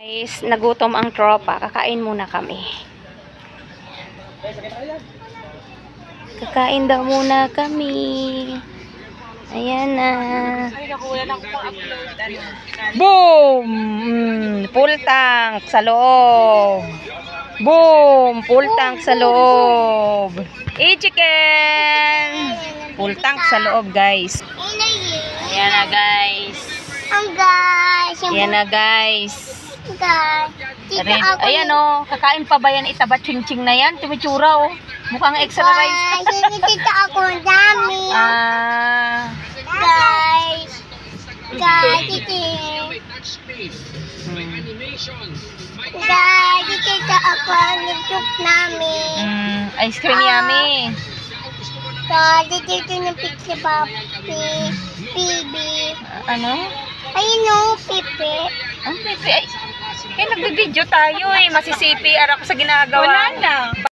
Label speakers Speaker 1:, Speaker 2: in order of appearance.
Speaker 1: Guys, nagutom ang tropa. Kakain muna kami. Kakain daw muna kami. Ayan na. Boom! Full tank sa loob. Boom! Full tank sa loob. Chicken! Full tank sa loob, guys. Ayan na, guys. Ayan na, guys. Ayan o, kakain pa ba yan? Itaba ching-ching na yan. Tumitsura o. Mukhang extra rice.
Speaker 2: Tita ako ang dami. Guys, tita ako ang nag-cook namin.
Speaker 1: Ice cream yummy.
Speaker 2: Dito yung pizza papi, Bibi.
Speaker 1: Ano?
Speaker 2: Ayun o, Pipi.
Speaker 1: Ang pipi ay. Nagbibideo tayo eh. Masisipi. Ara ko sa ginagawa.
Speaker 2: Wala na.